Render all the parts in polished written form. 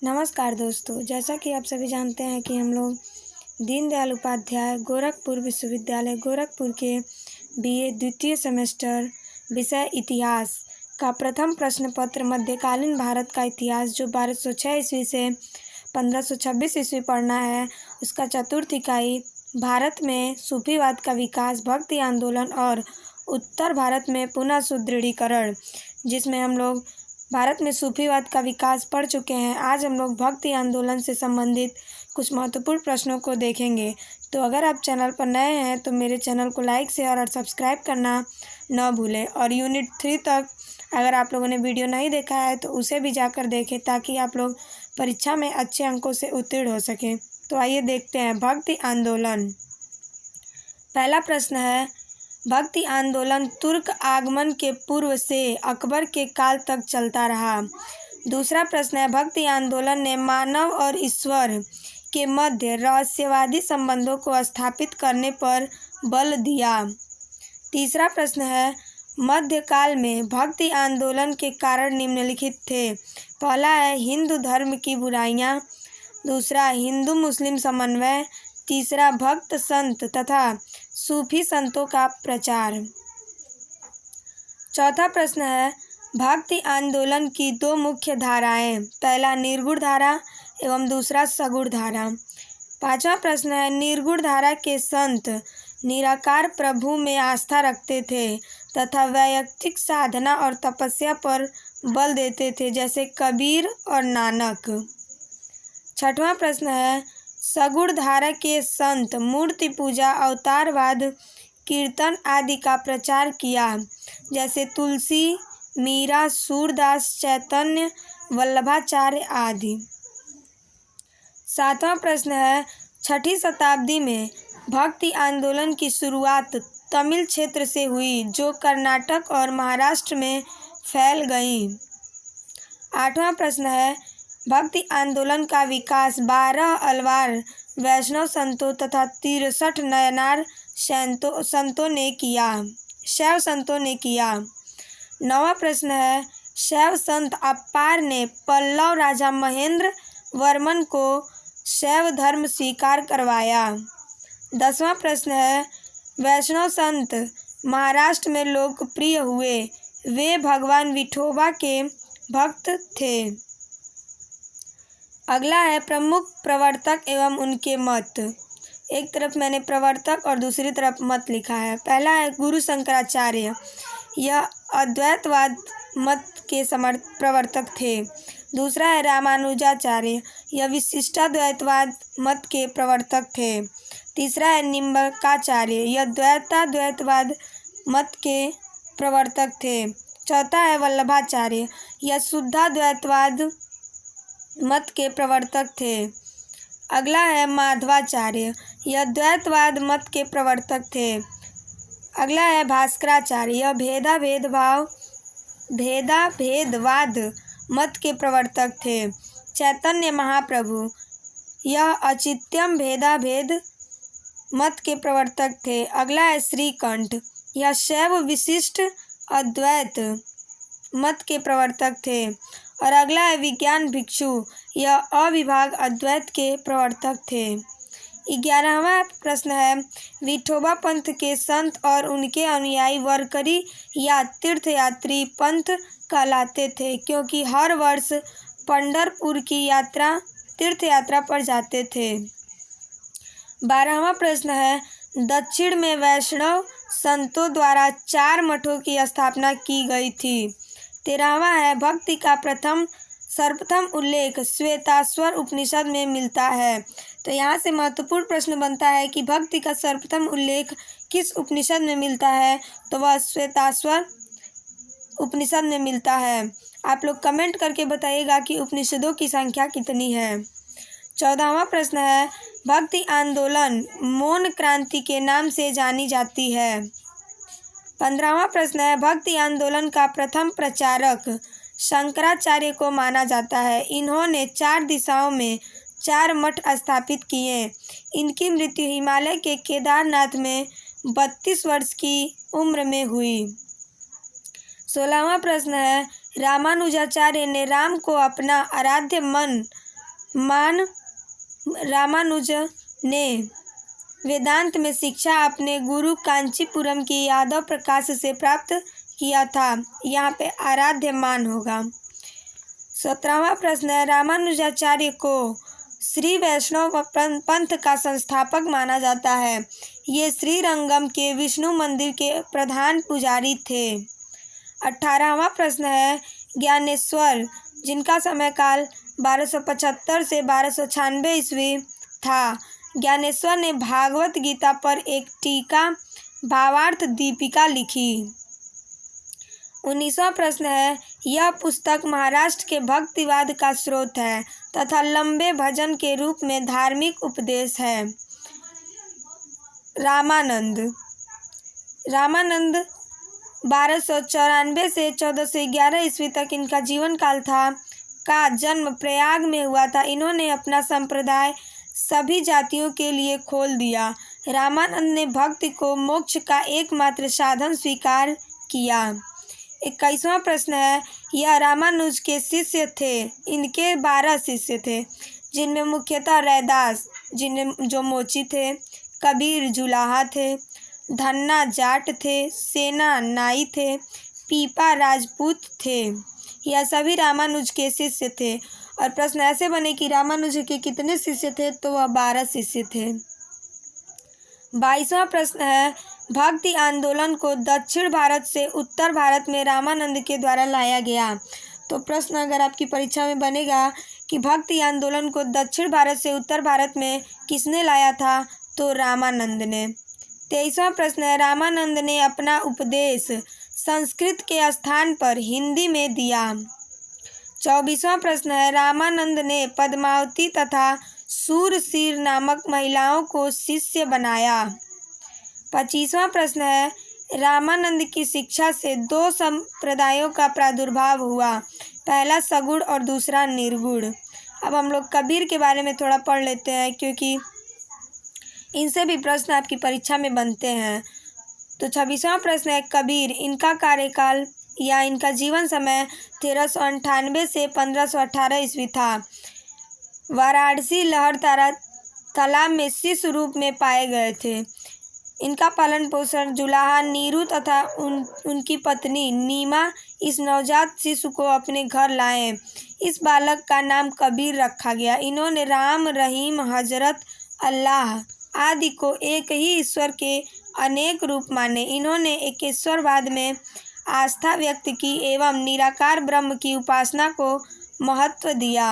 नमस्कार दोस्तों, जैसा कि आप सभी जानते हैं कि हम लोग दीनदयाल उपाध्याय गोरखपुर विश्वविद्यालय गोरखपुर के बीए द्वितीय सेमेस्टर विषय इतिहास का प्रथम प्रश्न पत्र मध्यकालीन भारत का इतिहास जो 1206 ईस्वी से 1526 ईस्वी पढ़ना है, उसका चतुर्थ इकाई भारत में सूफीवाद का विकास, भक्ति आंदोलन और उत्तर भारत में पुनः सुदृढ़ीकरण, जिसमें हम लोग भारत में सूफीवाद का विकास पढ़ चुके हैं। आज हम लोग भक्ति आंदोलन से संबंधित कुछ महत्वपूर्ण प्रश्नों को देखेंगे। तो अगर आप चैनल पर नए हैं तो मेरे चैनल को लाइक, शेयर और सब्सक्राइब करना न भूलें। और यूनिट 3 तक अगर आप लोगों ने वीडियो नहीं देखा है तो उसे भी जाकर देखें, ताकि आप लोग परीक्षा में अच्छे अंकों से उत्तीर्ण हो सकें। तो आइए देखते हैं भक्ति आंदोलन। पहला प्रश्न है, भक्ति आंदोलन तुर्क आगमन के पूर्व से अकबर के काल तक चलता रहा। दूसरा प्रश्न है, भक्ति आंदोलन ने मानव और ईश्वर के मध्य रहस्यवादी संबंधों को स्थापित करने पर बल दिया। तीसरा प्रश्न है, मध्यकाल में भक्ति आंदोलन के कारण निम्नलिखित थे। पहला है हिंदू धर्म की बुराइयां, दूसरा हिंदू मुस्लिम समन्वय, तीसरा भक्त संत तथा सूफी संतों का प्रचार। चौथा प्रश्न है, भक्ति आंदोलन की दो मुख्य धाराएं, पहला निर्गुण धारा एवं दूसरा सगुण धारा। पांचवा प्रश्न है, निर्गुण धारा के संत निराकार प्रभु में आस्था रखते थे तथा वैयक्तिक साधना और तपस्या पर बल देते थे, जैसे कबीर और नानक। छठवां प्रश्न है, सगुण धारा के संत मूर्ति पूजा, अवतारवाद, कीर्तन आदि का प्रचार किया, जैसे तुलसी, मीरा, सूरदास, चैतन्य, वल्लभाचार्य आदि। सातवां प्रश्न है, छठी शताब्दी में भक्ति आंदोलन की शुरुआत तमिल क्षेत्र से हुई, जो कर्नाटक और महाराष्ट्र में फैल गई। आठवां प्रश्न है, भक्ति आंदोलन का विकास 12 अलवार वैष्णव संतों तथा 63 नयनार संतों ने किया। नौवां प्रश्न है, शैव संत अप्पार ने पल्लव राजा महेंद्र वर्मन को शैव धर्म स्वीकार करवाया। 10वां प्रश्न है, वैष्णव संत महाराष्ट्र में लोकप्रिय हुए, वे भगवान विठोबा के भक्त थे। अगला है प्रमुख प्रवर्तक एवं उनके मत। एक तरफ मैंने प्रवर्तक और दूसरी तरफ मत लिखा है। पहला है गुरु शंकराचार्य, यह अद्वैतवाद मत के प्रवर्तक थे। दूसरा है रामानुजाचार्य, यह विशिष्टाद्वैतवाद मत के प्रवर्तक थे। तीसरा है निम्बकाचार्य, यह द्वैताद्वैतवाद मत के प्रवर्तक थे। चौथा है वल्लभाचार्य, यह शुद्धाद्वैतवाद मत के प्रवर्तक थे। अगला है माधवाचार्य, यह द्वैतवाद मत के प्रवर्तक थे। अगला है भास्कराचार्य, यह भेदाभेदवाद मत के प्रवर्तक थे। चैतन्य महाप्रभु, यह अचित्यम भेदाभेद मत के प्रवर्तक थे। अगला है श्रीकंठ, यह शैव विशिष्ट अद्वैत मत के प्रवर्तक थे। और अगला है विज्ञान भिक्षु, यह अविभाग अद्वैत के प्रवर्तक थे। 11वां प्रश्न है, विठोबा पंथ के संत और उनके अनुयायी वारकरी या तीर्थयात्री पंथ कहलाते थे, क्योंकि हर वर्ष पंढरपुर की तीर्थ यात्रा पर जाते थे। 12वां प्रश्न है, दक्षिण में वैष्णव संतों द्वारा 4 मठों की स्थापना की गई थी। 13वां है, भक्ति का सर्वप्रथम उल्लेख श्वेताश्वर उपनिषद में मिलता है। तो यहाँ से महत्वपूर्ण प्रश्न बनता है कि भक्ति का सर्वप्रथम उल्लेख किस उपनिषद में मिलता है, तो वह श्वेताश्वर उपनिषद में मिलता है। आप लोग कमेंट करके बताइएगा कि उपनिषदों की संख्या कितनी है। 14वां प्रश्न है, भक्ति आंदोलन मौन क्रांति के नाम से जानी जाती है। 15वां प्रश्न है, भक्ति आंदोलन का प्रथम प्रचारक शंकराचार्य को माना जाता है। इन्होंने 4 दिशाओं में 4 मठ स्थापित किए। इनकी मृत्यु हिमालय के केदारनाथ में 32 वर्ष की उम्र में हुई। 16वां प्रश्न है, रामानुजाचार्य ने राम को अपना आराध्य मन मान रामानुज ने वेदांत में शिक्षा अपने गुरु कांचीपुरम की यादव प्रकाश से प्राप्त किया था। यहाँ पे आराध्य मान होगा। 17वां प्रश्न है, रामानुजाचार्य को श्री वैष्णव पंथ का संस्थापक माना जाता है। ये श्रीरंगम के विष्णु मंदिर के प्रधान पुजारी थे। 18वां प्रश्न है, ज्ञानेश्वर जिनका समय काल 1275 से 1296 ईस्वी था, ज्ञानेश्वर ने भागवत गीता पर एक टीका भावार्थ दीपिका लिखी। 19वां प्रश्न है, यह पुस्तक महाराष्ट्र के भक्तिवाद का स्रोत है तथा लंबे भजन के रूप में धार्मिक उपदेश है। रामानंद 1294 से 1411 ईस्वी तक इनका जीवन काल था। का जन्म प्रयाग में हुआ था। इन्होंने अपना संप्रदाय सभी जातियों के लिए खोल दिया। रामानंद ने भक्ति को मोक्ष का एकमात्र साधन स्वीकार किया। 21वां प्रश्न है, यह रामानुज के शिष्य थे। इनके 12 शिष्य थे, जिनमें मुख्यतः रैदास जो मोची थे, कबीर जुलाहा थे, धन्ना जाट थे, सेना नाई थे, पीपा राजपूत थे। यह सभी रामानुज के शिष्य थे। और प्रश्न ऐसे बने कि रामानुज के कितने शिष्य थे, तो वह 12 शिष्य थे। 22वां प्रश्न है, भक्ति आंदोलन को दक्षिण भारत से उत्तर भारत में रामानंद के द्वारा लाया गया। तो प्रश्न अगर आपकी परीक्षा में बनेगा कि भक्ति आंदोलन को दक्षिण भारत से उत्तर भारत में किसने लाया था, तो रामानंद ने। 23वां प्रश्न है, रामानंद ने अपना उपदेश संस्कृत के स्थान पर हिंदी में दिया। 24वां प्रश्न है, रामानंद ने पद्मावती तथा सूरसीर नामक महिलाओं को शिष्य बनाया। 25वां प्रश्न है, रामानंद की शिक्षा से 2 संप्रदायों का प्रादुर्भाव हुआ, पहला सगुण और दूसरा निर्गुण। अब हम लोग कबीर के बारे में थोड़ा पढ़ लेते हैं, क्योंकि इनसे भी प्रश्न आपकी परीक्षा में बनते हैं। तो 26वां प्रश्न है, कबीर इनका कार्यकाल या इनका जीवन समय 1398 से 1518 ईस्वी था। वाराणसी लहर तालाब में शिशु रूप में पाए गए थे। इनका पालन पोषण जुलाहा नीरू तथा उनकी पत्नी नीमा इस नवजात शिशु को अपने घर लाए। इस बालक का नाम कबीर रखा गया। इन्होंने राम, रहीम, हजरत, अल्लाह आदि को एक ही ईश्वर के अनेक रूप माने। इन्होंने एकेश्वरवाद में आस्था व्यक्त की एवं निराकार ब्रह्म की उपासना को महत्व दिया।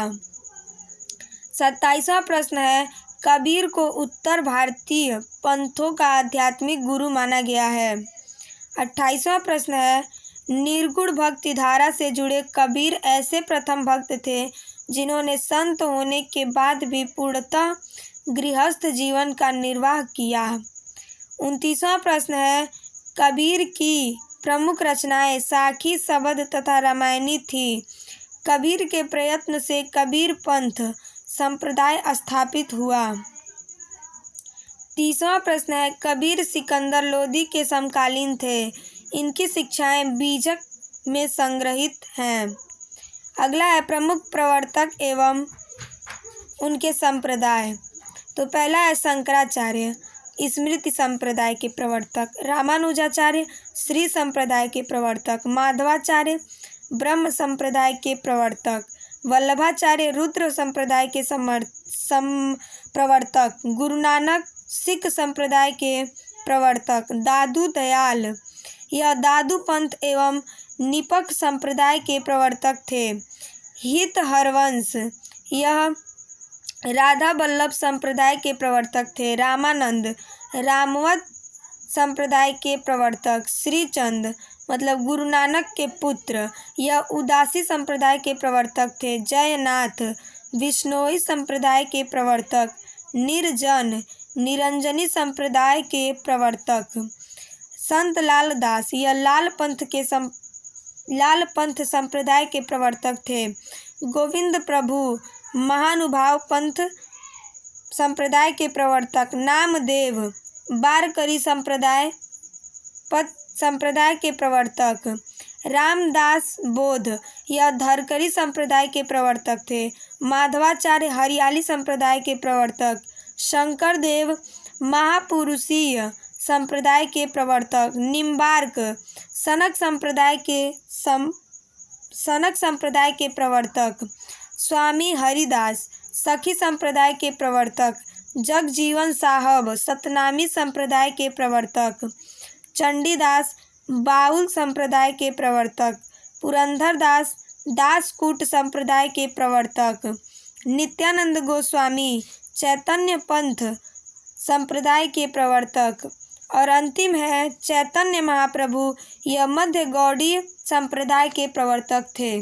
27वां प्रश्न है, कबीर को उत्तर भारतीय पंथों का आध्यात्मिक गुरु माना गया है। 28वां प्रश्न है, निर्गुण भक्ति धारा से जुड़े कबीर ऐसे प्रथम भक्त थे जिन्होंने संत होने के बाद भी पूर्णतः गृहस्थ जीवन का निर्वाह किया। 29वां प्रश्न है, कबीर की प्रमुख रचनाएं साखी, शबद तथा रामायणी थी। कबीर के प्रयत्न से कबीर पंथ संप्रदाय स्थापित हुआ। 30वां प्रश्न है, कबीर सिकंदर लोदी के समकालीन थे। इनकी शिक्षाएं बीजक में संग्रहित हैं। अगला है प्रमुख प्रवर्तक एवं उनके संप्रदाय। तो पहला है शंकराचार्य, स्मृति संप्रदाय के प्रवर्तक, रामानुजाचार्य श्री संप्रदाय के प्रवर्तक, माधवाचार्य ब्रह्म संप्रदाय के प्रवर्तक, वल्लभाचार्य रुद्र संप्रदाय के प्रवर्तक, गुरु नानक सिख संप्रदाय के प्रवर्तक, दादू दयाल यह दादू पंथ एवं निपक संप्रदाय के प्रवर्तक थे। हित हरवंश यह राधा वल्लभ संप्रदाय के प्रवर्तक थे। रामानंद रामवत संप्रदाय के प्रवर्तक, श्रीचंद मतलब गुरु नानक के पुत्र यह उदासी संप्रदाय के प्रवर्तक थे। जयनाथ विष्णोई संप्रदाय के प्रवर्तक, निर्जन निरंजनी संप्रदाय के प्रवर्तक, संत लाल दास यह लाल पंथ संप्रदाय के प्रवर्तक थे। गोविंद प्रभु महानुभाव पंथ संप्रदाय के प्रवर्तक, नामदेव बारकरी संप्रदाय के प्रवर्तक, रामदास बोध यह धरकरी संप्रदाय के प्रवर्तक थे। माधवाचार्य हरियाली संप्रदाय के प्रवर्तक। शंकरदेव महापुरुषीय संप्रदाय के प्रवर्तक। निम्बार्क सनक संप्रदाय के प्रवर्तक। स्वामी हरिदास सखी संप्रदाय के प्रवर्तक। जगजीवन साहब सतनामी संप्रदाय के प्रवर्तक। चंडीदास बाउल संप्रदाय के प्रवर्तक। पुरंदरदास दासकूट संप्रदाय के प्रवर्तक। नित्यानंद गोस्वामी चैतन्य पंथ संप्रदाय के प्रवर्तक। और अंतिम है चैतन्य महाप्रभु, यह मध्य गौड़ीय संप्रदाय के प्रवर्तक थे।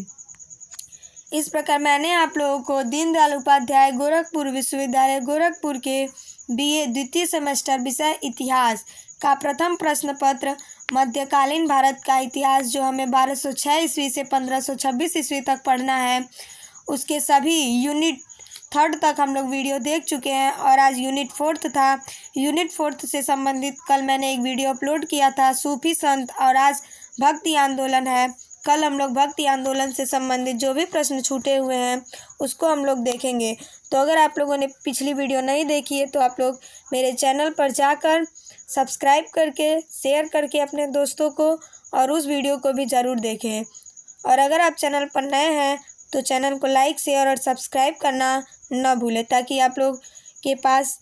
इस प्रकार मैंने आप लोगों को दीनदयाल उपाध्याय गोरखपुर विश्वविद्यालय गोरखपुर के BA द्वितीय सेमेस्टर विषय इतिहास का प्रथम प्रश्न पत्र मध्यकालीन भारत का इतिहास, जो हमें 1206 ईस्वी से 1526 ईस्वी तक पढ़ना है, उसके सभी यूनिट 3 तक हम लोग वीडियो देख चुके हैं। और आज यूनिट 4 था। यूनिट 4 से संबंधित कल मैंने एक वीडियो अपलोड किया था सूफी संत, और आज भक्ति आंदोलन है। कल हम लोग भक्ति आंदोलन से संबंधित जो भी प्रश्न छूटे हुए हैं उसको हम लोग देखेंगे। तो अगर आप लोगों ने पिछली वीडियो नहीं देखी है तो आप लोग मेरे चैनल पर जाकर सब्सक्राइब करके शेयर करके अपने दोस्तों को और उस वीडियो को भी ज़रूर देखें। और अगर आप चैनल पर नए हैं तो चैनल को लाइक शेयर और सब्सक्राइब करना न भूलें, ताकि आप लोग के पास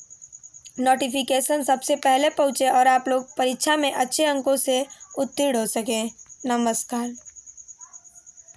नोटिफिकेशन सबसे पहले पहुँचे और आप लोग परीक्षा में अच्छे अंकों से उत्तीर्ण हो सकें। नमस्कार।